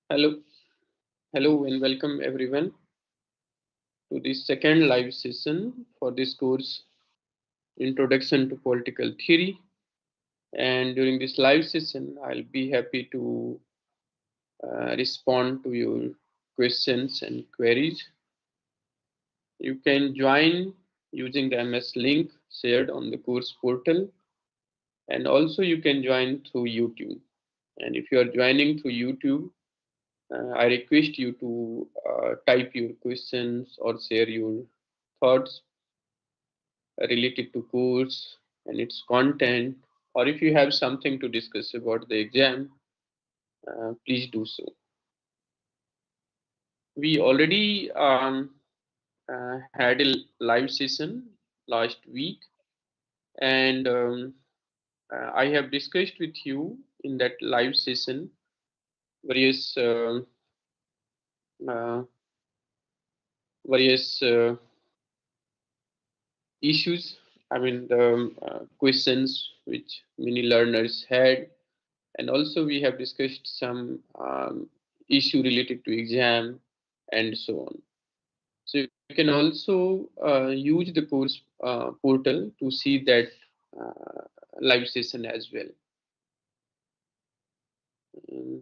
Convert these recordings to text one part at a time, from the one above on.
Hello, hello, and welcome everyone to the second live session for this course, Introduction to Political Theory. And during this live session, I'll be happy to respond to your questions and queries. You can join using the MS link shared on the course portal, and also you can join through YouTube. And if you are joining through YouTube, I request you to type your questions or share your thoughts related to course and its content, or if you have something to discuss about the exam, please do so. We already had a live session last week, and I have discussed with you in that live session various uh, various issues. I mean, the questions which many learners had, and also we have discussed some issue related to exam and so on. So you can also use the course portal to see that uh, live session as well. Um,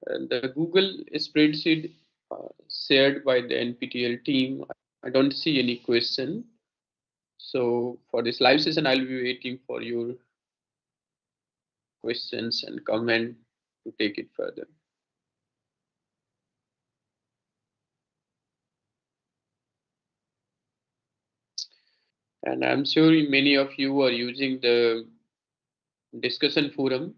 and the Google spreadsheet shared by the NPTEL team, I don't see any question. So for this live session, I'll be waiting for your questions and comment to take it further. And I'm sure many of you are using the discussion forum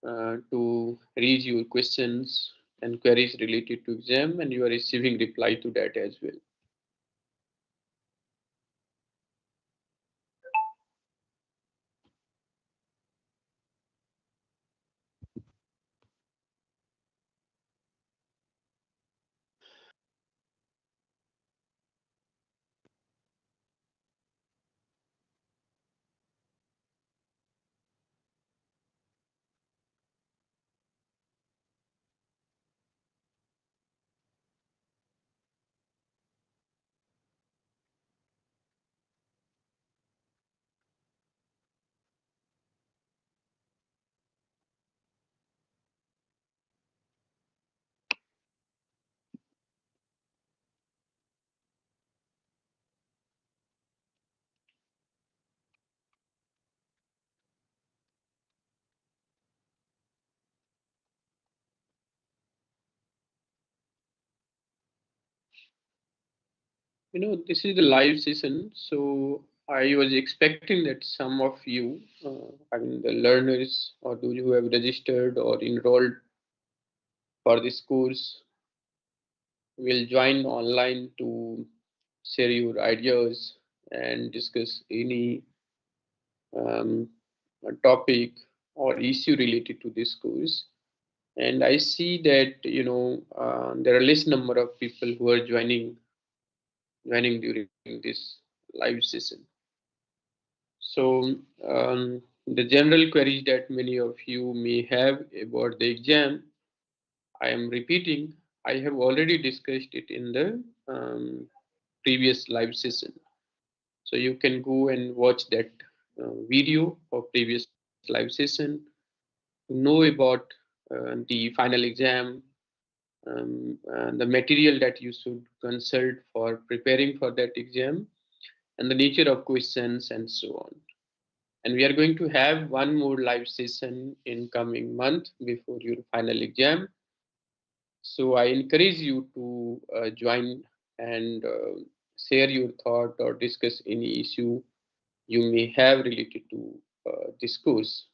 to raise your questions and queries related to exam, and you are receiving reply to that as well. This is the live session, so I was expecting that some of you, I mean the learners or those who have registered or enrolled for this course, will join online to share your ideas and discuss any um, topic or issue related to this course. And I see that there are less number of people who are joining during this live session. So the general queries that many of you may have about the exam, I am repeating. I have already discussed it in the previous live session. So you can go and watch that video of previous live session to know about the final exam, the material that you should consult for preparing for that exam, and the nature of questions and so on. And we are going to have one more live session in coming month before your final exam. So I encourage you to join and share your thought or discuss any issue you may have related to this course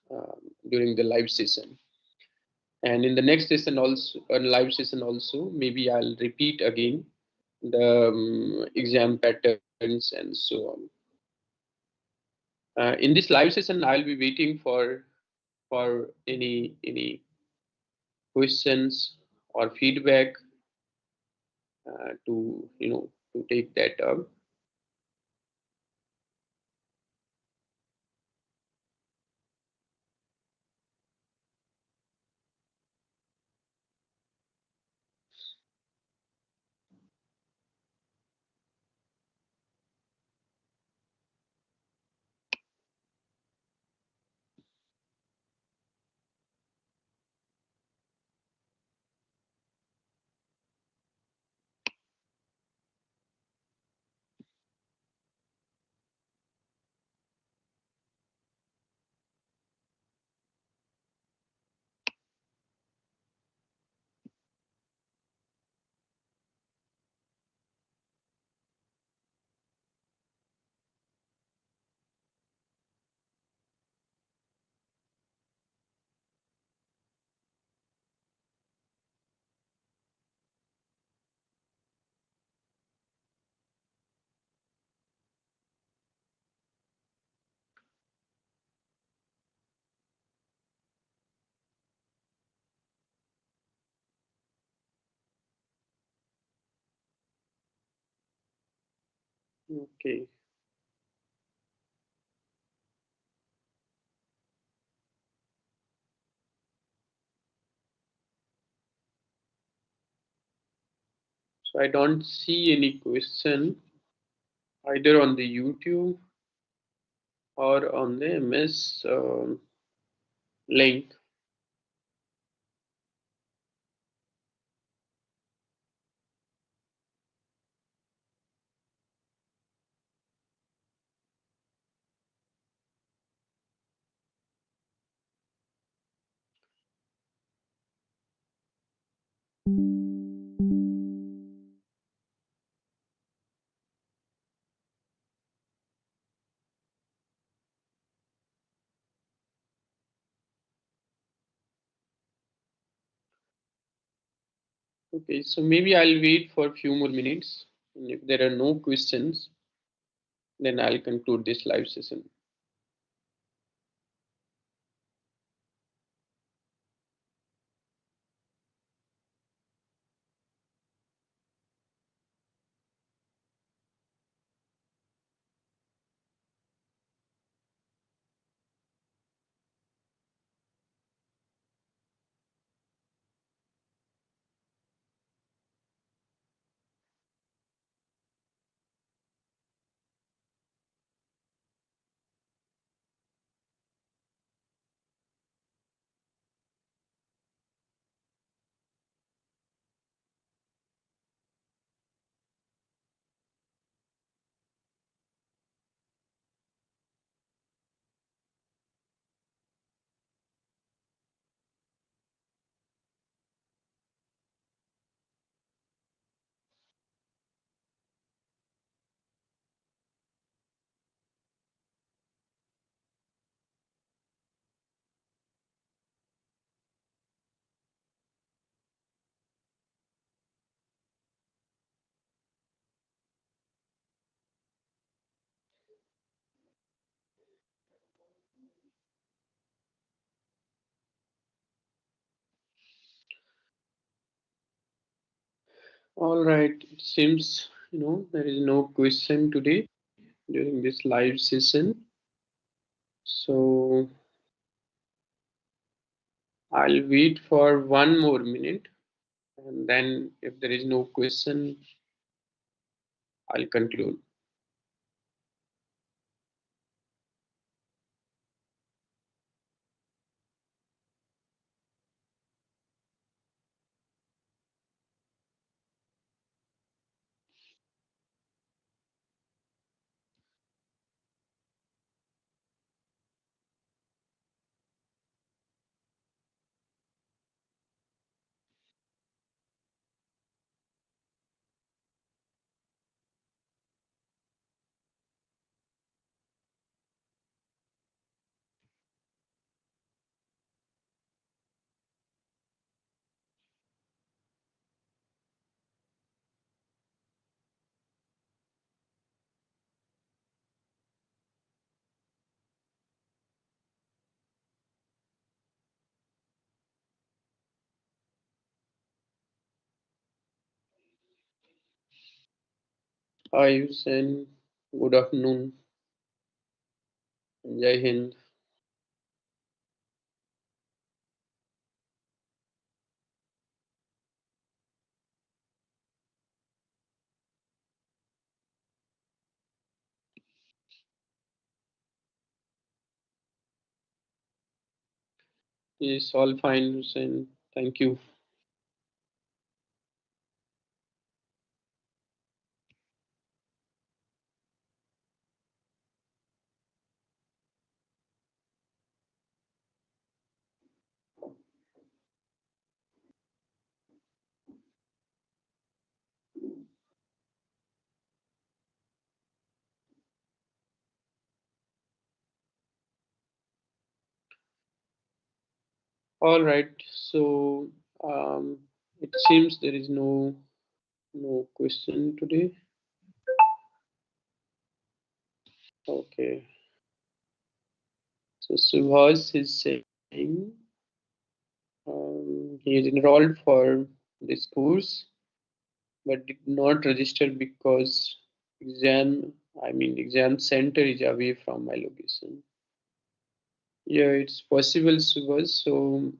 during the live session. And in the next session also, live session also, maybe I'll repeat again the exam patterns and so on. In this live session, I'll be waiting for any questions or feedback to to take that up. Okay. So I don't see any question either on the YouTube or on the MS link. Okay, so maybe I'll wait for a few more minutes. And if there are no questions, then I'll conclude this live session. All right, it seems there is no question today during this live session. So I'll wait for one more minute, and then if there is no question, I'll conclude. Hi, Hussein. Good afternoon. Jai Hind. It's all fine, Hussein. Thank you. All right. So it seems there is no question today. Okay. So Subhas is saying he is enrolled for this course but did not register because exam center is away from my location. Yeah, it's possible, Subhas. So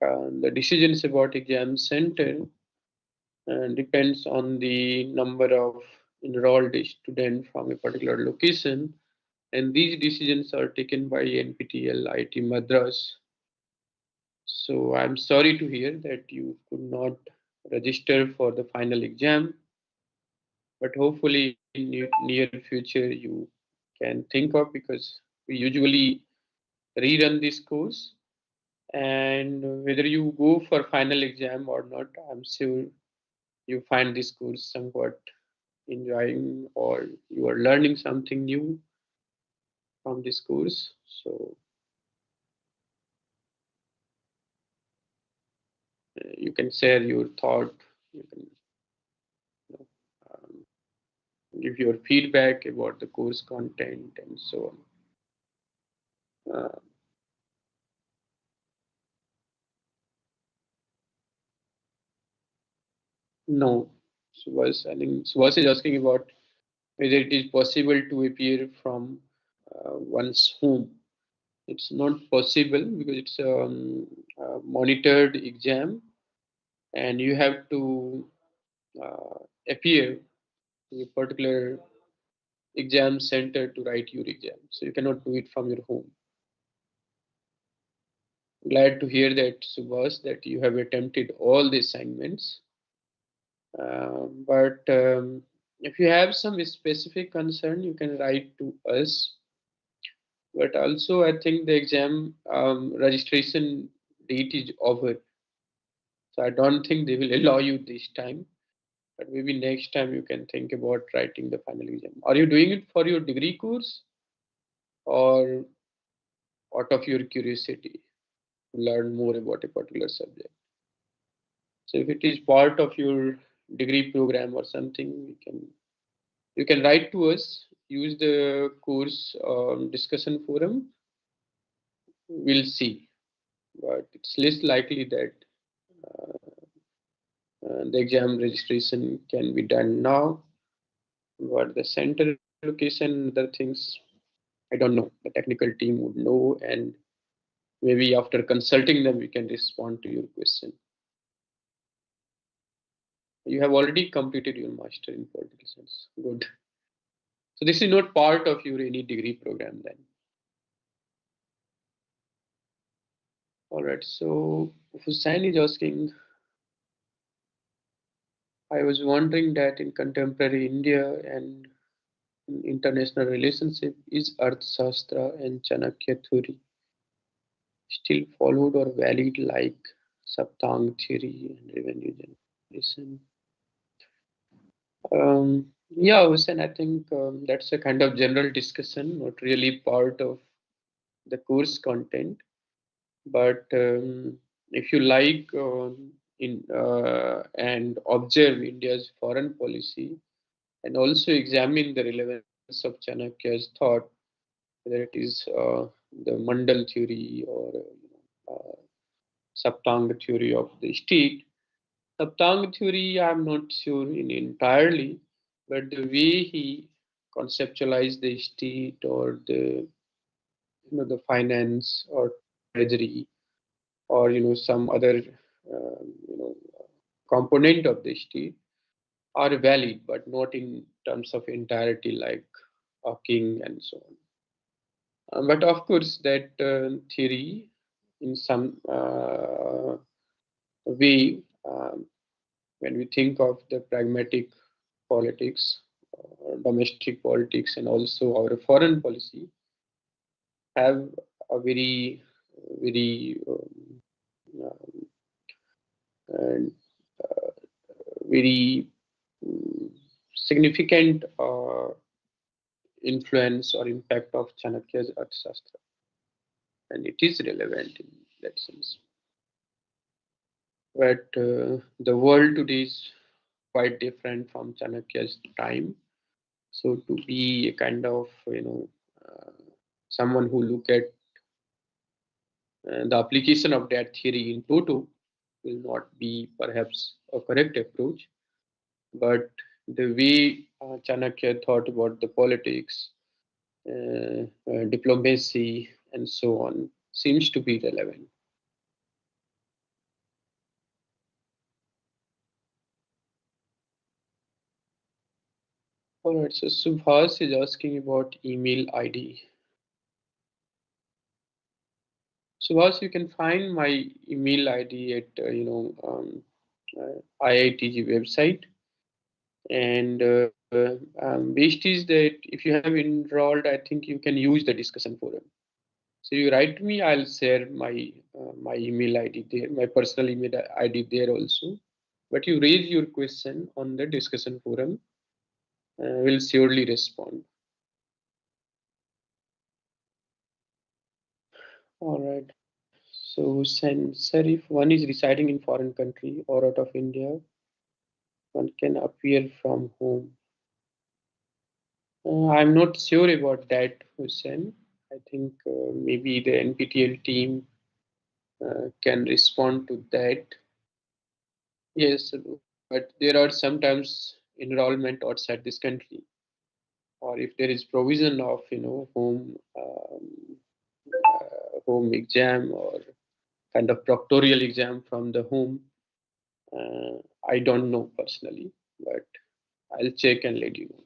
the decisions about exam center depends on the number of enrolled students from a particular location, and these decisions are taken by NPTEL IIT Madras. So I'm sorry to hear that you could not register for the final exam, but hopefully in near future you can think of, because we usually rerun this course, and whether you go for final exam or not, I'm sure you find this course somewhat enjoying, or you are learning something new from this course. So you can share your thought, you can you know, um, give your feedback about the course content and so on. No, Subhas is asking about whether it is possible to appear from one's home. It's not possible because it's a monitored exam, and you have to appear in a particular exam center to write your exam. So you cannot do it from your home. Glad to hear that, Subhas, that you have attempted all the assignments. But if you have some specific concern, you can write to us. But also, I think the exam registration date is over. So I don't think they will allow you this time. But maybe next time you can think about writing the final exam. Are you doing it for your degree course or out of your curiosity to learn more about a particular subject? So if it is part of your degree program or something, you can write to us. Use the course discussion forum. We'll see, but it's less likely that the exam registration can be done now. But the center location, other things, I don't know. The technical team would know, and maybe after consulting them, we can respond to your question. You have already completed your master in political science. Good. So this is not part of your any degree program then. All right. So Hussain is asking, I was wondering that in contemporary India and in international relationship, is Arthashastra and Chanakya theory still followed or valid like Saptang theory and revenue generation? Yeah, Hussein, I think that's a kind of general discussion, not really part of the course content. But if you like and observe India's foreign policy and also examine the relevance of Chanakya's thought, whether it is the Mandal theory or Saptanga theory of the state. Saptanga theory, I'm not sure in entirely, but the way he conceptualized the state or the finance or treasury or some other component of the state are valid, but not in terms of entirety like a king and so on. But of course, that theory, in some way, when we think of the pragmatic politics, domestic politics, and also our foreign policy, have a very and very significant influence or impact of Chanakya's Arthashastra, and it is relevant in that sense. But the world today is quite different from Chanakya's time. So to be a kind of someone who look at the application of that theory in toto will not be perhaps a correct approach. But the way Chanakya thought about the politics, diplomacy, and so on seems to be relevant. All right, so Subhas is asking about email ID. Subhas, you can find my email ID at IITG website, and best is that if you have enrolled, I think you can use the discussion forum. So you write to me, I'll share my email ID there, my personal email ID there also. But you raise your question on the discussion forum, we'll surely respond. All right. So, sir, if one is residing in foreign country or out of India, one can appear from home. I'm not sure about that, Hussein. I think maybe the NPTEL team can respond to that. Yes, but there are sometimes enrollment outside this country, or if there is provision of home exam or kind of proctoral exam from the home. I don't know personally, but I'll check and let you know.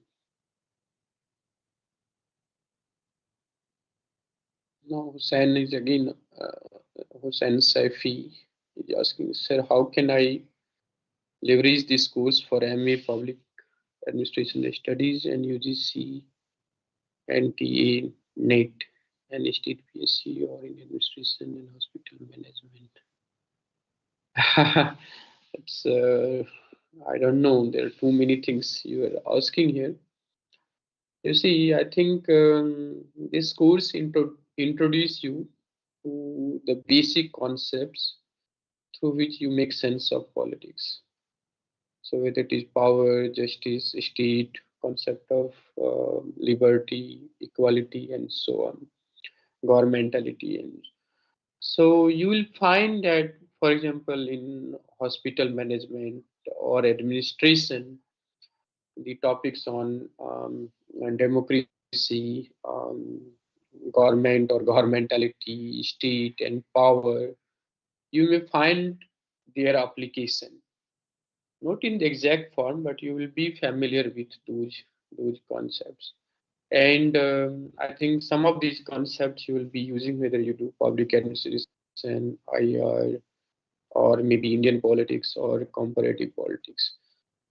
Now, Hussein is again, Hussein Saifi is asking, sir, how can I leverage this course for MA Public Administration Studies and UGC, NTA, NET, and State PSC or in Administration and Hospital Management? It's, I don't know. There are too many things you are asking here. You see, I think this course introduce you to the basic concepts through which you make sense of politics. So whether it is power, justice, state, concept of liberty, equality, and so on, governmentality, and so you will find that, for example, in hospital management or administration, the topics on democracy, government or governmentality, state, and power, you may find their application. Not in the exact form, but you will be familiar with those concepts. And I think some of these concepts you will be using whether you do public administration, IR, or maybe Indian politics or comparative politics.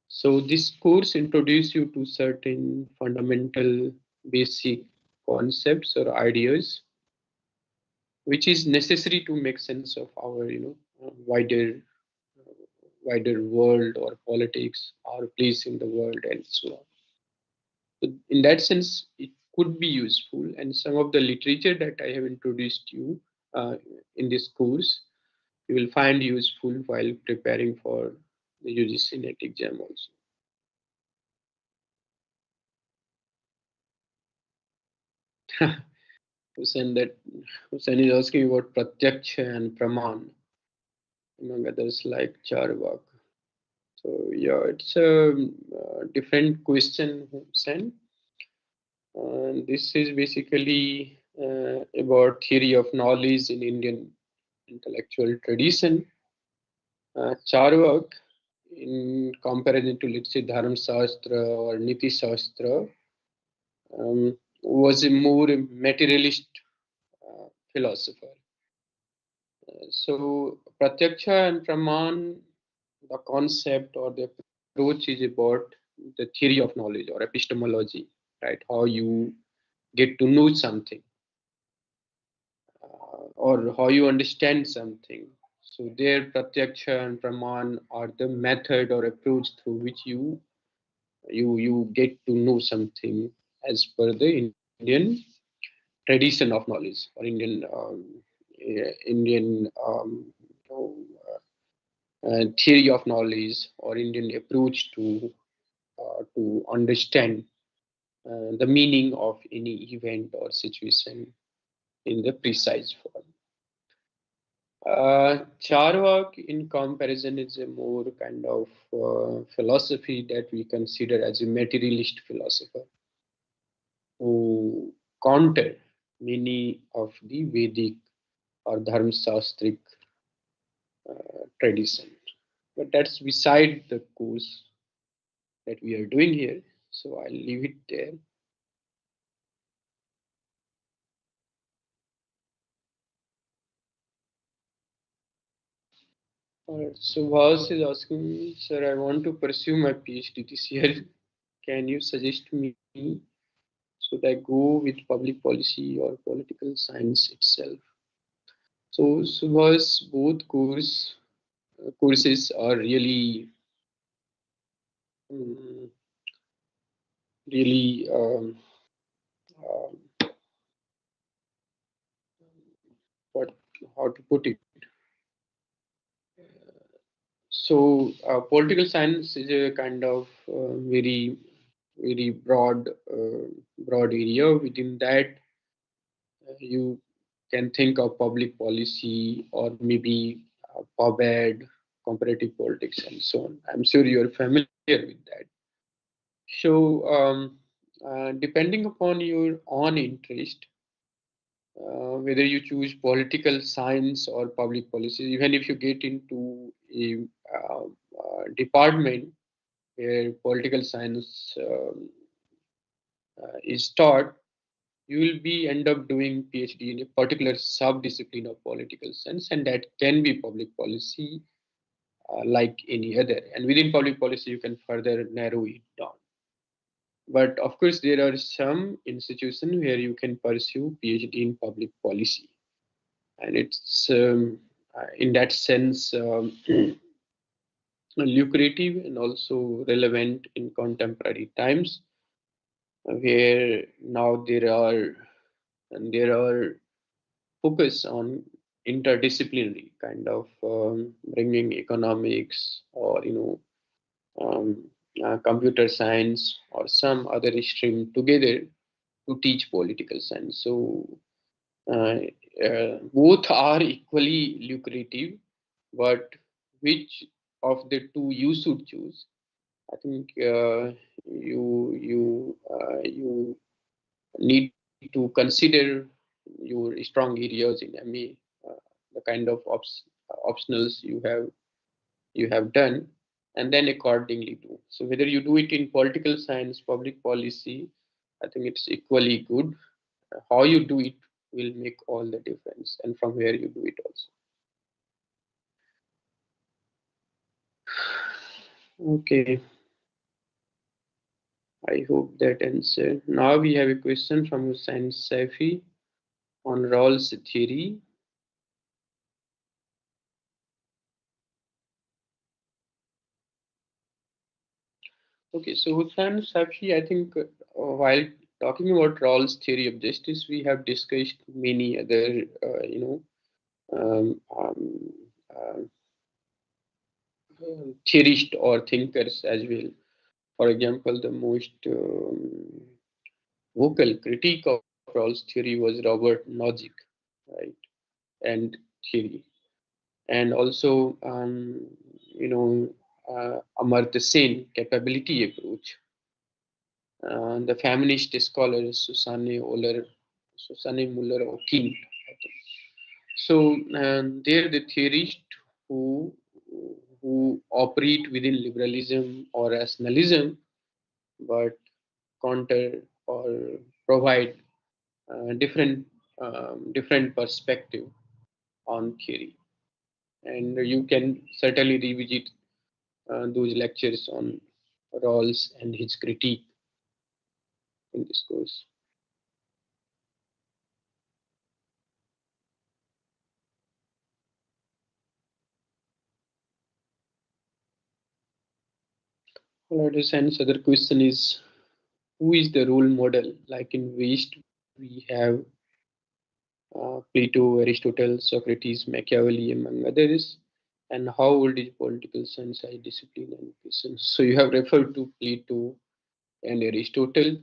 So this course introduces you to certain fundamental basic concepts or ideas, which is necessary to make sense of our, wider world or politics, our place in the world, and so on. So in that sense, it could be useful. And some of the literature that I have introduced you in this course, you will find useful while preparing for the UGC NET exam also. Hussein, that Hussein is asking about Pratyaksha and Praman, among others like Charvak. So yeah, it's a different question, Hussein. This is basically about theory of knowledge in Indian intellectual tradition. Charvak, in comparison to let's say Dharma Shastra or Niti Shastra, was a more materialist philosopher. So Pratyaksha and Praman, the concept or the approach is about the theory of knowledge or epistemology, right? How you get to know something or how you understand something. So there, Pratyaksha and Praman are the method or approach through which you get to know something as per the Indian tradition of knowledge or Indian you know, theory of knowledge or Indian approach to understand the meaning of any event or situation in the precise form. Charvak, in comparison, is a more kind of philosophy that we consider as a materialist philosopher who counter many of the Vedic or Dharmasastric tradition. But that's beside the course that we are doing here. So I'll leave it there. Alright, so Vas is asking me, sir, I want to pursue my PhD this year. Can you suggest me, should I go with public policy or political science itself? So Subhas, both courses are really um, really um, what how to put it. So political science is a kind of very broad area. Within that, you can think of public policy or maybe PubEd, comparative politics, and so on. I'm sure you're familiar with that. So, depending upon your own interest, whether you choose political science or public policy, even if you get into a department where political science is taught, you will be end up doing PhD in a particular sub-discipline of political science, and that can be public policy like any other. And within public policy, you can further narrow it down. But of course, there are some institutions where you can pursue PhD in public policy, and it's in that sense lucrative and also relevant in contemporary times, where now there are focus on interdisciplinary kind of bringing economics or computer science or some other stream together to teach political science. So uh, both are equally lucrative, but which of the two you should choose? I think you need to consider your strong areas in MA, the kind of optionals you have done, and then accordingly do. So whether you do it in political science, public policy, I think it's equally good. How you do it will make all the difference, and from where you do it also. Okay, I hope that answered. Now we have a question from Hussain Saifi on Rawls theory. Okay, so Hussain Saifi, I think while talking about Rawls theory of justice, we have discussed many other, um, um, uh, theorists or thinkers as well. For example, the most vocal critique of Rawls theory was Robert Nozick, right? And theory, and also Amartya Sen capability approach. The feminist scholar Susanne Muller Okin, I think. So they're the theorists who who operate within liberalism or rationalism, but counter or provide different perspective on theory. And you can certainly revisit those lectures on Rawls and his critique in this course. All right, and other question is, who is the role model? Like in West, we have Plato, Aristotle, Socrates, Machiavelli, among others. And how old is political science as discipline and question? So you have referred to Plato and Aristotle.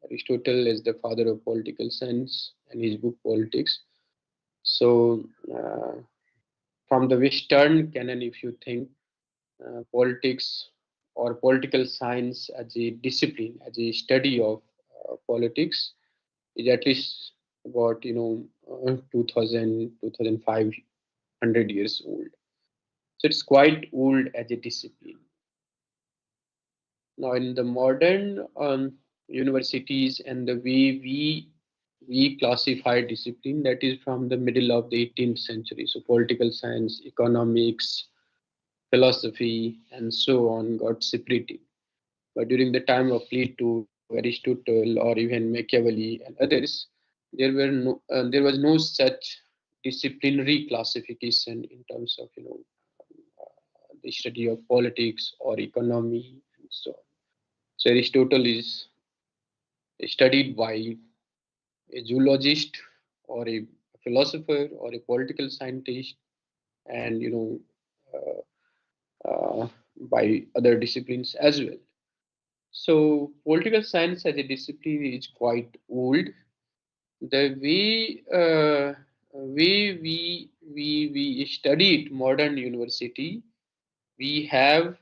Aristotle is the father of political science and his book Politics. So from the Western canon, if you think politics or political science as a discipline, as a study of politics, is at least about 2000 years old. So it's quite old as a discipline. Now, in the modern universities and the way we classify discipline, that is from the middle of the 18th century. So political science, economics, philosophy, and so on got separated. But during the time of Plato, Aristotle, or even Machiavelli and others, there was no such disciplinary classification in terms of the study of politics or economy and so on. So Aristotle is studied by a zoologist or a philosopher or a political scientist, and by other disciplines as well. So political science as a discipline is quite old. The way we studied modern university, we have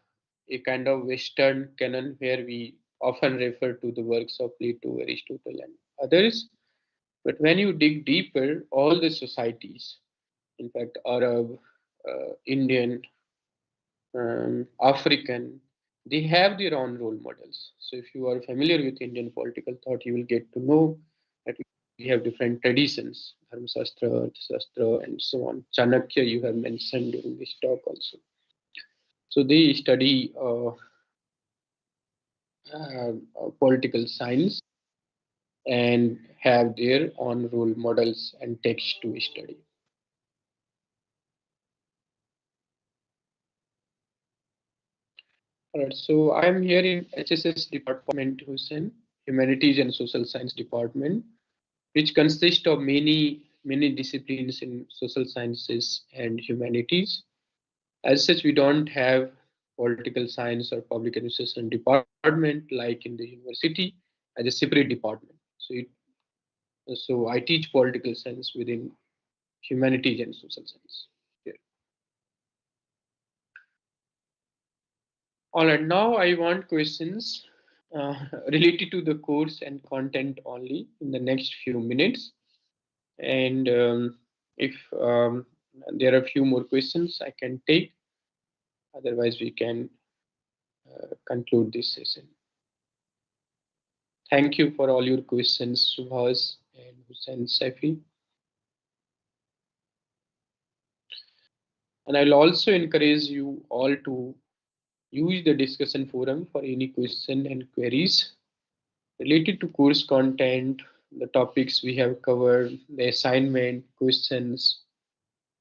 a kind of Western canon where we often refer to the works of Plato, Aristotle, and others. But when you dig deeper, all the societies, in fact, Arab, Indian, African, they have their own role models. So if you are familiar with Indian political thought, you will get to know that we have different traditions, Dharmasastra, Arthasastra, and so on. Chanakya, you have mentioned during this talk also. So they study political science and have their own role models and text to study. All right, so I'm here in HSS department, Hussein, Humanities and Social Science department, which consists of many disciplines in social sciences and humanities. As such, we don't have political science or public administration department like in the university as a separate department. So I teach political science within humanities and social science. Yeah. All right, now I want questions related to the course and content only in the next few minutes. And if there are a few more questions I can take, otherwise we can conclude this session. Thank you for all your questions, Subhas and Hussein Safi. And I'll also encourage you all to use the discussion forum for any question and queries related to course content, the topics we have covered, the assignment, questions,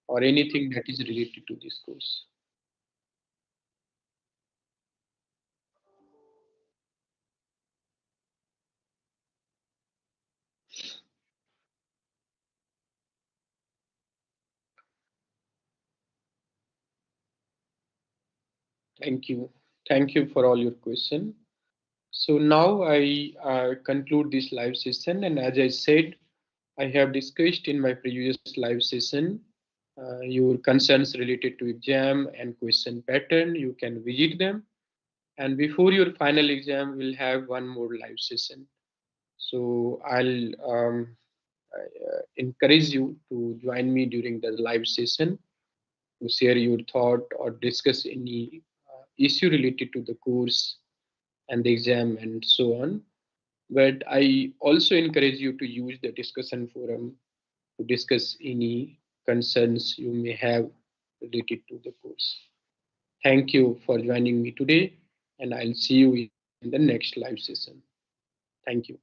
or anything that is related to this course. Thank you. Thank you for all your questions. So now I conclude this live session, and as I said, I have discussed in my previous live session your concerns related to exam and question pattern. You can visit them, and before your final exam, we'll have one more live session. So I'll encourage you to join me during the live session to share your thought or discuss any issue related to the course and the exam and so on. But I also encourage you to use the discussion forum to discuss any concerns you may have related to the course. Thank you for joining me today, and I'll see you in the next live session. Thank you.